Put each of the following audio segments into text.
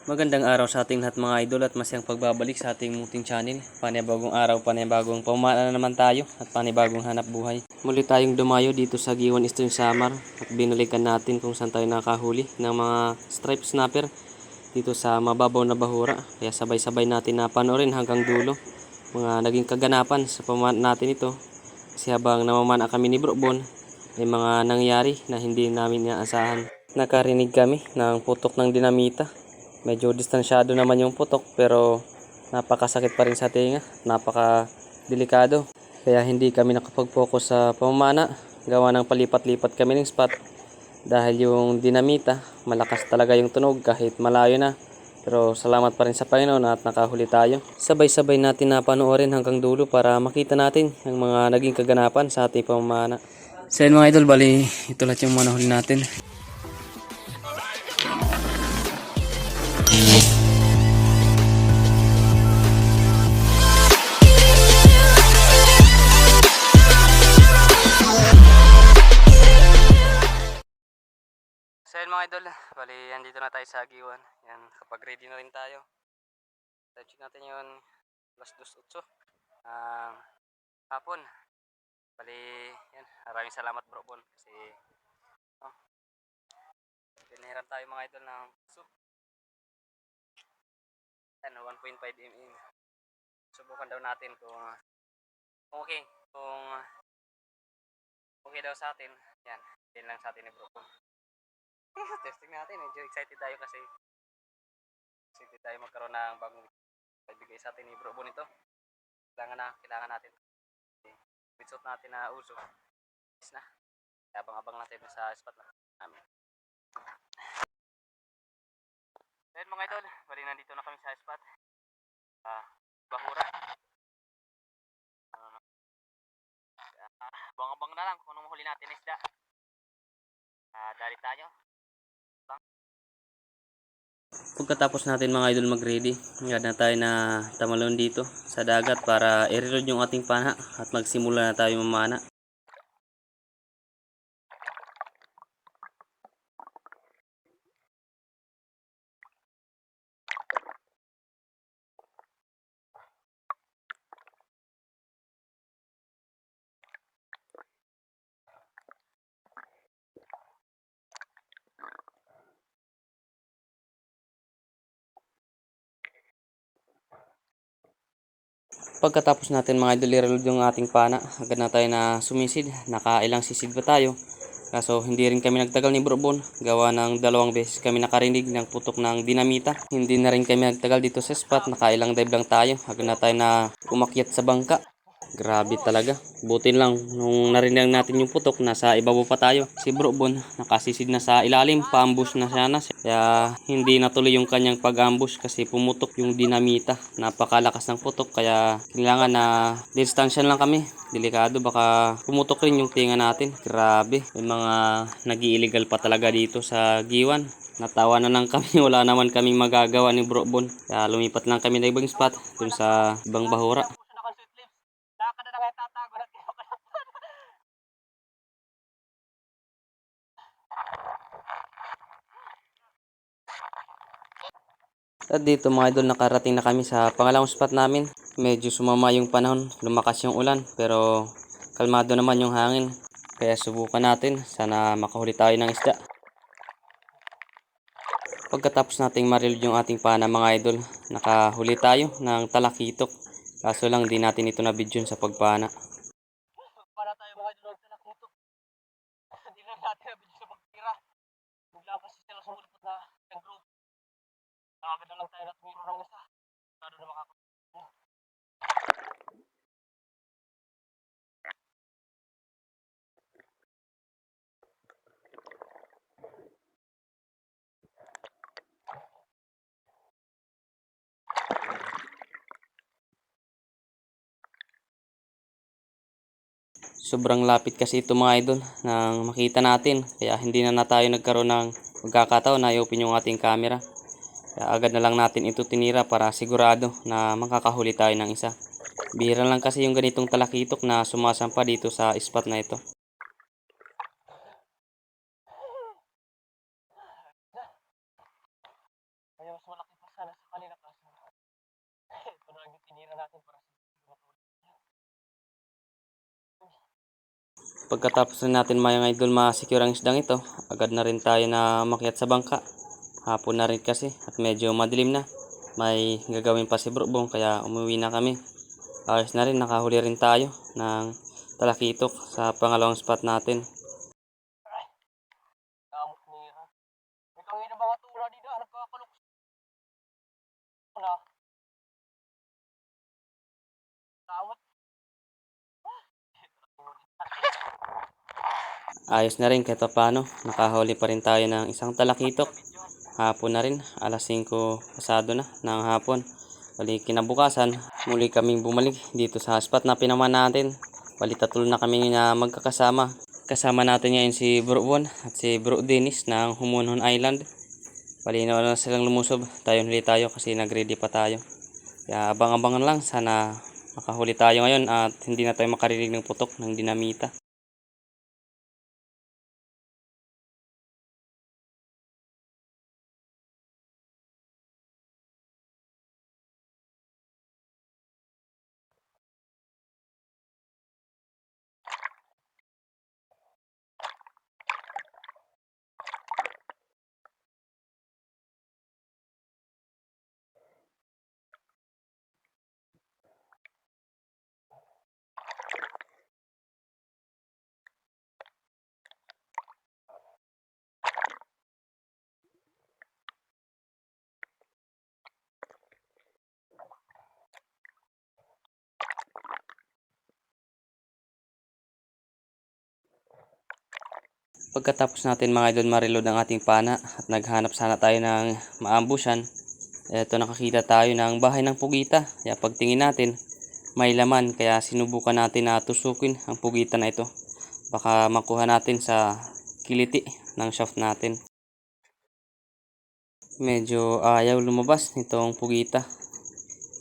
Magandang araw sa ating lahat mga idol at masayang pagbabalik sa ating munting channel. Panibagong araw, panibagong pamana na naman tayo at panibagong hanap buhay. Muli tayong dumayo dito sa Giwan Eastern Samar at binalikan natin kung saan tayo nakahuli ng mga stripe snapper dito sa mababaw na bahura. Kaya sabay-sabay natin na panoorin hanggang dulo mga naging kaganapan sa pamana natin ito. Kasi habang namamana kami ni Bro Bon, may mga nangyari na hindi namin inaasahan. Nakarinig kami ng putok ng dinamita. Medyo distansyado naman yung putok pero napakasakit pa rin sa tinga, napaka-delikado. Kaya hindi kami nakapag-focus sa pamamana, gawa ng palipat-lipat kami ng spot. Dahil yung dinamita, malakas talaga yung tunog kahit malayo na. Pero salamat pa rin sa Panginoon at nakahuli tayo. Sabay-sabay natin na panoorin hanggang dulo para makita natin ang mga naging kaganapan sa ating pamamana. So yun mga idol, bali ito lahat yung mga nahuli natin. So yun mga idol, bali andito na tayo sa Giwan. Yan, kapag ready na rin tayo. Check natin yun, plus 2:08 hapon. Bali, yan, maraming salamat Bro Bon kasi pinahiram tayo mga idol ng soup. Yan, 1.5 mm. Subukan daw natin kung okay, kung okay daw sa atin. Yan, din lang sa atin ni Bro Bon. Testing natin, medyo excited tayo kasi excited tayo magkaroon ng bagong ibigay sa atin ni Bro Bon ito. Kailangan natin witsuit natin na uso is na abang-abang natin sa spot namin. Then mga idol, bali nandito na kami sa spot bahura. Abang-abang na lang kung anong mahuli natin isda. Dari tayo. Pagkatapos natin mga idol mag-ready, agad na tayo na tamalon dito sa dagat para i-reload yung ating pana at magsimula na tayo mamana. Pagkatapos natin mga idol i-reload yung ating pana, agad na tayo na sumisid. Nakailang sisid pa tayo. Kaso hindi rin kami nagtagal ni Bro Bon. Gawa ng 2 beses kami nakarinig ng putok ng dinamita. Hindi na rin kami nagtagal dito sa spot. Nakailang dive lang tayo. Agad na tayo na umakyat sa bangka. Grabe talaga. Buti lang nung narinig natin yung putok, nasa ibabaw pa tayo. Si Bro Bon nakasisid na sa ilalim, pa-ambush na siya na. Kaya hindi natuloy yung kanyang pag-ambush kasi pumutok yung dinamita. Napakalakas ng putok kaya kailangan na distansyan lang kami. Delikado, baka pumutok rin yung tinga natin. Grabe, may mga nag-i-illegal pa talaga dito sa Giwan. Natawa na lang kami, wala naman kaming magagawa ni Bro Bon. Kaya lumipat lang kami na ibang spot dun sa ibang bahura. At dito mga idol, nakarating na kami sa pangalawang spot namin. Medyo sumama yung panahon, lumakas yung ulan, pero kalmado naman yung hangin. Kaya subukan natin, sana makahuli tayo ng isda. Pagkatapos nating ma-reload yung ating pana mga idol, nakahuli tayo ng talakitok. Kaso lang di natin ito na-video sa pagpana. Para tayo mga idol ng talakitok. Hindi na natin na-video sa pagtira. Bigla kasi sila sumulipot na ng group. Nakaganda lang tayo na tumiro ng isa. Lalo na makakapagod. Sobrang lapit kasi ito mga idol nang makita natin. Kaya hindi na tayo nagkaroon ng pagkakataon na i-open yung ating camera. Kaya agad na lang natin ito tinira para sigurado na makakahuli tayo ng isa. Bihira lang kasi yung ganitong talakitok na sumasampa dito sa spot na ito. Kaya mas malaki pa. natin para sa Pagkatapos na natin mga idol ma-secure ang isdang ito, agad na rin tayo na makyat sa bangka. Hapon na rin kasi at medyo madilim na. May gagawin pa si Bro Bong kaya umuwi na kami. Ayos na rin, nakahuli rin tayo ng talakitok sa pangalawang spot natin. damot nira. May kangin na mga tura dito, nagkakalok na. Damot. Ayos na rin kahit paano, nakahuli pa rin tayo ng isang talakitok. Hapon na rin, alas 5 pasado na ng hapon. Bali kinabukasan, muli kaming bumalik dito sa spot na pinaman natin. Bali tatlo na kami na magkakasama. Kasama natin ngayon si Bro Bon at si Bro Dennis ng Humonhon Island. Bali na silang lumusob, tayo huli tayo kasi nagready pa tayo. Kaya abang-abangan lang, sana makahuli tayo ngayon at hindi na tayo makarinig ng putok ng dinamita. Pagkatapos natin mga idol ma-reload ang ating pana at naghanap sana tayo ng maambusyan, eto nakakita tayo ng bahay ng pugita. Kaya pagtingin natin, may laman, kaya sinubukan natin na tusukin ang pugita na ito. Baka makuha natin sa kiliti ng shaft natin. Medyo ayaw lumabas nitong pugita.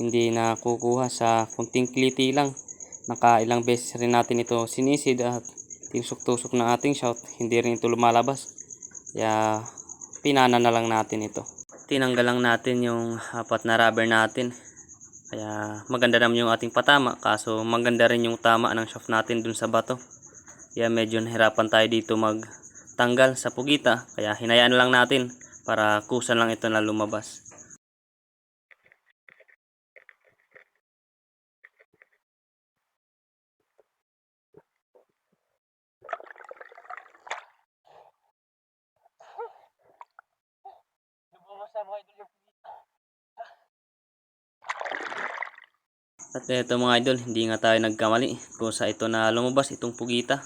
Hindi na kukuha sa kunting kiliti lang. Nakailang beses rin natin ito sinisid at tinusok-tusok ng ating shaft, hindi rin ito lumalabas. Kaya pinana na lang natin ito. Tinanggal lang natin yung apat na rubber natin. Kaya maganda naman yung ating patama, kaso maganda rin yung tama ng shaft natin dun sa bato. Kaya medyo nahirapan tayo dito magtanggal sa pugita. Kaya hinayaan lang natin para kusa lang ito na lumabas. Lubungas na mga idol yung pugita. At ito mga idol, hindi nga tayo nagkamali kung sa ito na lumabas itong pugita.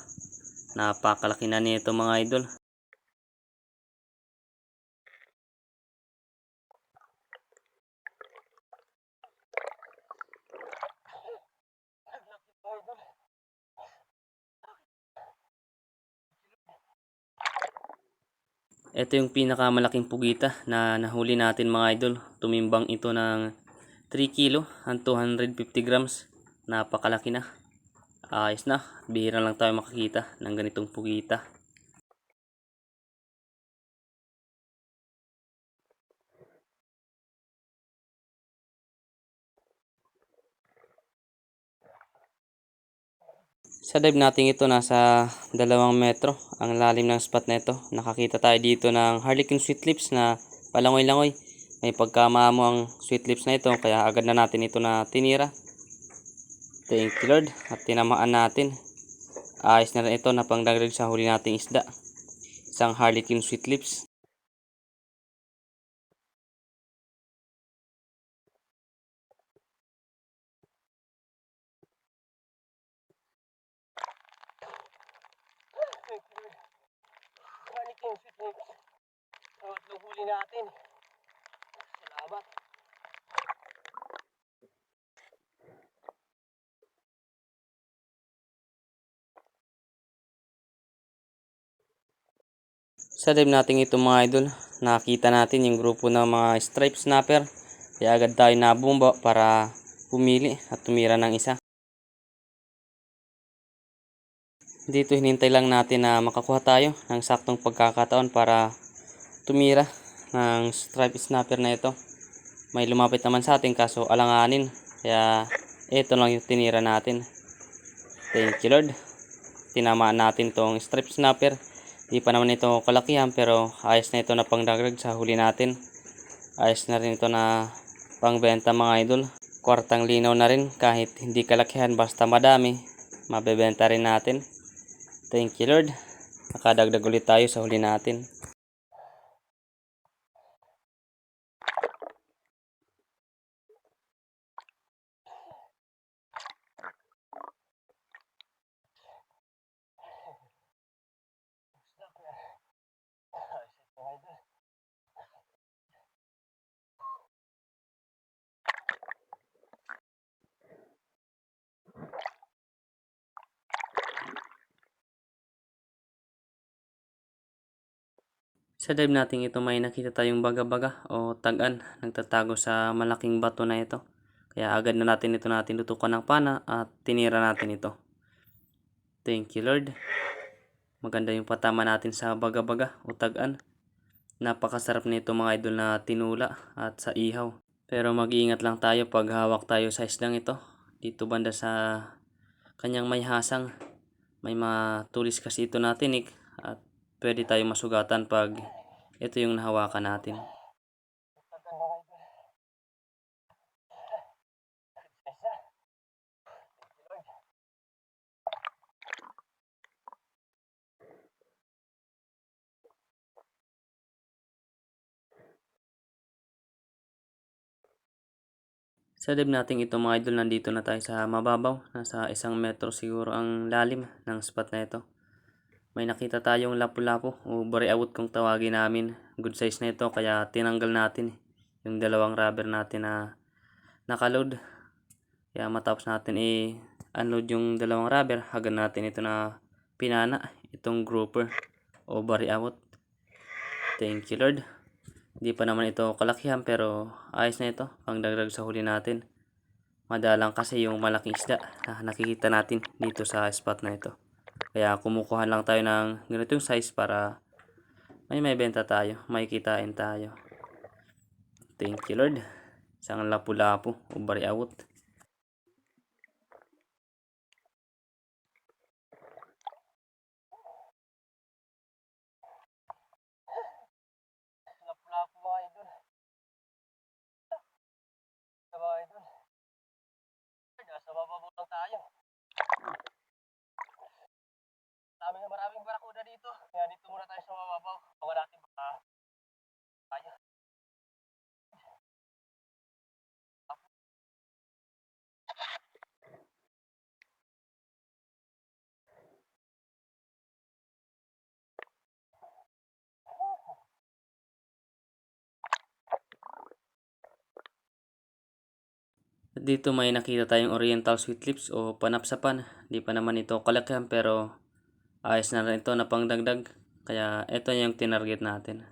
Napakalaki na nito mga idol. Ito yung pinakamalaking pugita na nahuli natin mga idol. Tumimbang ito ng 3 kilo and 250 grams. Napakalaki na. Ayos na. Bihira lang tayo makakita ng ganitong pugita. Sa dive natin ito nasa 2 metro ang lalim ng spot na ito. Nakakita tayo dito ng Harlequin sweet lips na palangoy-langoy. May pagkamamo ang sweet lips na ito kaya agad na natin ito na tinira. Thank you Lord at tinamaan natin. Ayos na rin ito na pangdagdag sa huli nating isda. Isang Harlequin sweet lips. Balik yung sweet lips. Tatlong huli natin. Salamat. Sa dive natin ito mga idol, nakita natin yung grupo ng mga stripe snapper. Kaya agad tayo nabumba para pumili at tumira ng isa. Dito hinintay lang natin na makakuha tayo ng saktong pagkakataon para tumira ng stripe snapper na ito. May lumapit naman sa atin kaso alanganin. Kaya Ito lang yung tinira natin. Thank you Lord. Tinamaan natin tong strip snapper. Di pa naman ito kalakihan pero ayos na ito na pangdagdag sa huli natin. Ayos na rin ito na pangbenta mga idol. Kwartang linaw na rin kahit hindi kalakihan basta madami. Mabebenta rin natin. Thank you Lord. Nakadagdag ulit tayo sa huli natin. Sa dive natin ito may nakita tayong baga-baga o tagan nagtatago sa malaking bato na ito. Kaya agad na natin ito tinutukan ng pana at tinira natin ito. Thank you Lord. Maganda yung patama natin sa baga-baga o tagan. Napakasarap nito mga idol na tinula at sa ihaw. Pero mag-iingat lang tayo pag hawak tayo sa islang ito. Dito banda sa kanyang may hasang. May matulis kasi ito na tinik at pwede tayo masugatan pag ito yung nahawakan natin. Sa dive natin ito mga idol, nandito na tayo sa mababaw. Nasa 1 metro siguro ang lalim ng spot na ito. May nakita tayong lapu-lapu o bariawot kung tawagin namin. Good size na ito kaya tinanggal natin yung dalawang rubber natin na nakaload. Kaya matapos natin i-unload yung dalawang rubber, hagan natin ito na pinana, itong grouper o bariawot. Thank you Lord. Hindi pa naman ito kalakihan pero ayos na ito pang dagdag sa huli natin. Madalang kasi yung malaking isda na nakikita natin dito sa spot na ito. Kaya kumukuha lang tayo ng ganitong size para may benta tayo, may kitain tayo. Thank you Lord. Isang lapu-lapu o bariawot. Lapu-lapu mga idol. Mga idol. Nasa bababaw lang tayo. Maraming barakuda dito. Kaya dito muna tayo sa mababaw. Baka natin baka tayo. At dito may nakita tayong oriental sweet lips o panapsapan. Di pa naman ito kalakihan pero ayos na rin ito na pangdagdag. Kaya ito yung tinarget natin.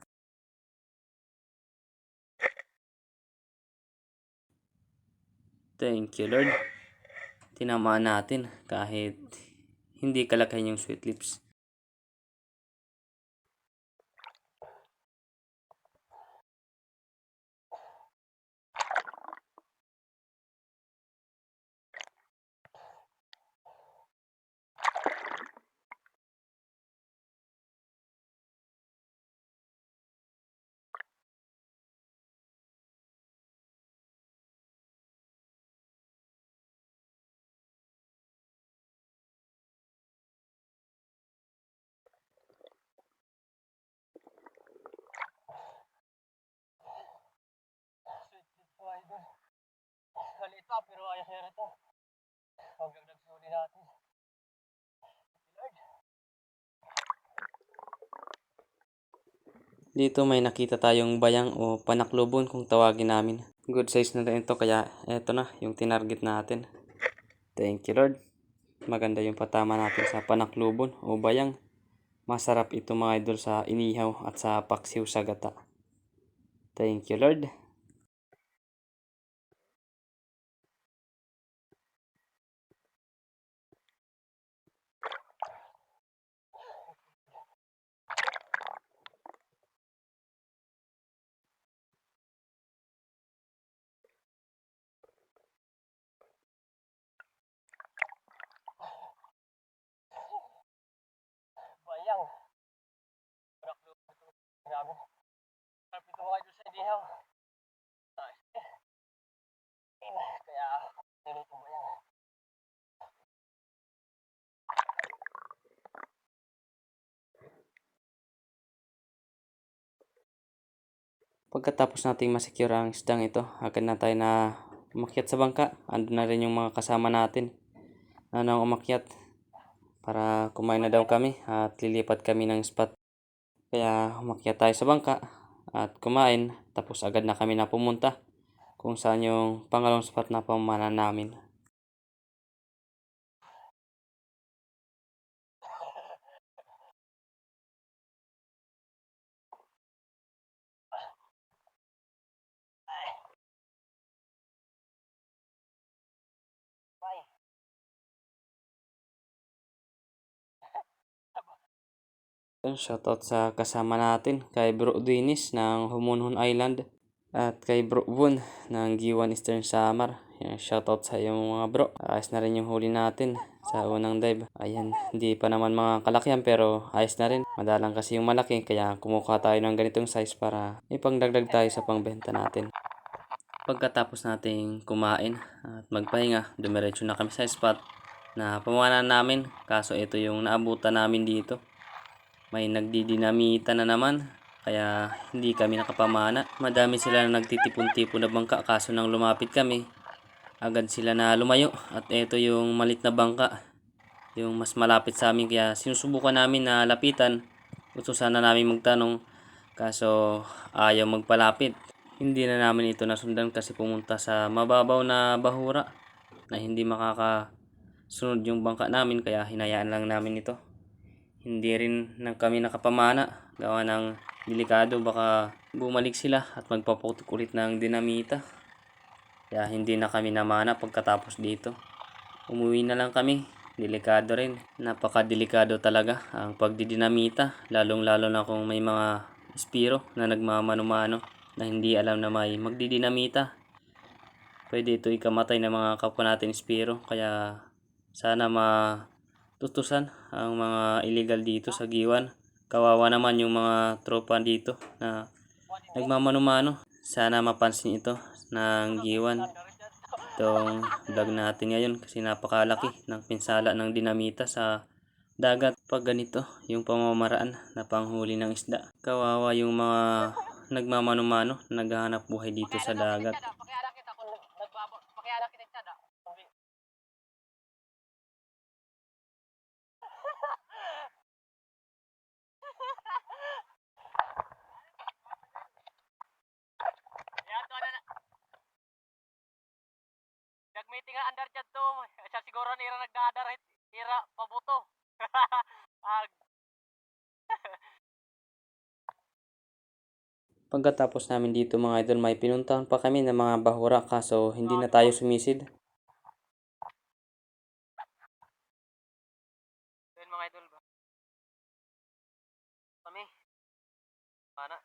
Thank you Lord. Tinamaan natin kahit hindi kalakihan yung sweet lips. Sweet mga idol. Maliit pa pero ayos na rin ito. Hanggang nagsuli natin. Lord. Dito may nakita tayong bayang o panaklubon kung tawagin namin. Good size na rin ito kaya eto na yung tinarget natin. Thank you Lord. Maganda yung patama natin sa panaklubon o bayang. Masarap ito mga idol sa inihaw at sa paksiw sa gata. Thank you Lord. namin. Sarap ito mga idol sa idihaw. Kaya niluto mo yan. Pagkatapos nating masecure ang isdang ito, agad na tayo na umakyat sa bangka. Andun na rin yung mga kasama natin na nang umakyat para kumain na daw kami at lilipat kami ng spot. Kaya umakyat tayo sa bangka at kumain, tapos agad na kami na pumunta kung saan yung pangalawang spot na pamamanan namin. Bye. Shoutout sa kasama natin kay Bro Dennis ng Humunhun Island at kay Bro Bun ng Giwan Eastern Samar. Shoutout sa iyo mga bro. Ayos na rin yung huli natin sa unang dive. Ayan, hindi pa naman mga kalakihan pero ayos na rin. Madalang kasi yung malaki kaya kumukuha tayo ng ganitong size para ipangdagdag tayo sa pangbenta natin. Pagkatapos nating kumain at magpahinga, dumiretso na kami sa spot na pamamanan namin. Kaso ito yung naabutan namin dito. May nagdidinamita na naman, kaya hindi kami nakapamana. Madami sila na nagtitipon-tipon na bangka, kaso nang lumapit kami, agad sila na lumayo. At ito yung malit na bangka, yung mas malapit sa amin, kaya sinusubukan namin na lapitan. Gusto sana namin magtanong, kaso ayaw magpalapit. Hindi na namin ito nasundan kasi pumunta sa mababaw na bahura na hindi makakasunod yung bangka namin, kaya hinayaan lang namin ito. Hindi rin kami nakapamana, gawa ng delikado, baka bumalik sila at magpaputok ulit ng dinamita. Kaya hindi na kami namana pagkatapos dito. Umuwi na lang kami, delikado rin. Napakadelikado talaga ang pagdidinamita, lalong lalo na kung may mga espiro na nagmamano-mano na hindi alam na may magdidinamita. Pwede ito ikamatay ng mga kapwa natin espiro, kaya sana tutusan ang mga illegal dito sa Giwan. Kawawa naman yung mga tropa dito na nagmamano-mano. Sana mapansin ito ng Giwan. Itong vlog natin ngayon kasi napakalaki ng pinsala ng dinamita sa dagat. Pag ganito yung pamamaraan na panghuli ng isda, kawawa yung mga nagmamano-mano na naghahanap buhay dito sa dagat. Nagmeeting nga under dyan to. Siya siguro nira nagdadar. Nira pabuto. Pagkatapos namin dito mga idol, may pinuntahan pa kami ng mga bahura, kaso hindi na tayo sumisid. Yun mga idol ba? Kami. Mana?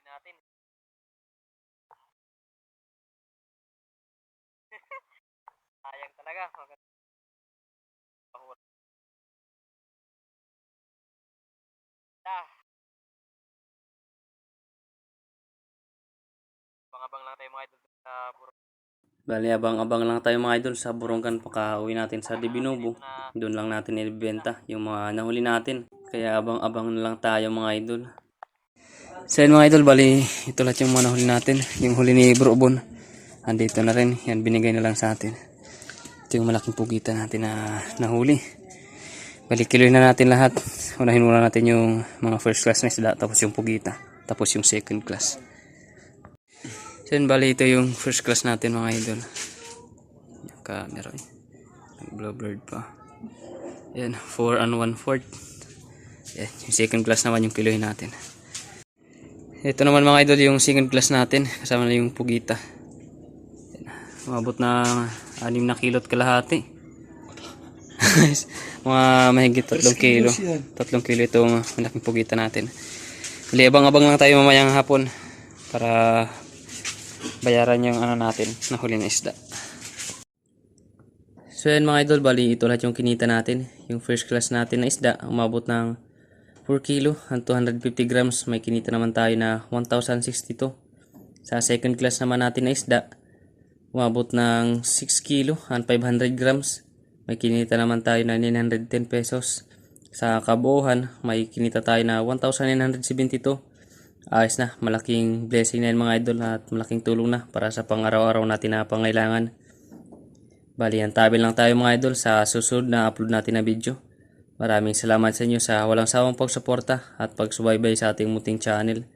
Natin. Sayang talaga. Abang-abang lang tayo mga idol sa Burong. Bali, abang-abang lang tayo mga idol sa Buronggan pagka-uwi natin sa Dibinubo. Doon lang natin ibibenta yung mga nahuli natin. Kaya abang-abang na lang tayo mga idol. So yun mga idol, bali ito lahat yung mga nahuli natin. Yung huli ni Bro Bon, andito na rin. Yan, binigay na lang sa atin. Ito yung malaking pugitan natin na nahuli. Bali, kiloy na natin lahat. Unahin muna natin yung mga first class na isda, tapos yung pugita, tapos yung second class. So yun, bali ito yung first class natin mga idol. Yung camera eh. Nag-blurred pa. Yan, 4 and 1/4. Yan, yung second class naman yung kiloy natin. Ito naman mga idol yung second class natin. Kasama na yung pugita. Yan, umabot na 6 na kilot kalahati. Mga mahigit 3 kilo. 3 kilo itong malaking pugitan natin. Bali, abang-abang lang tayo mamayang hapon para bayaran yung ano natin, nahuli na isda. So yan mga idol, bali ito lahat yung kinita natin. Yung first class natin na isda, umabot ng 4 kilo and 250 grams. May kinita naman tayo na 1,062. Sa second class naman natin na isda, umabot ng 6 kilo and 500 grams. May kinita naman tayo na 910 pesos. Sa kabuuhan, may kinita tayo na 1,972. Ayos na, malaking blessing na yun mga idol at malaking tulong na para sa pang-araw-araw natin na pangailangan. Bali, antabi lang tayo mga idol sa susunod na upload natin na video. Maraming salamat sa inyo sa walang sawang pagsuporta at pagsubaybay sa ating munting channel.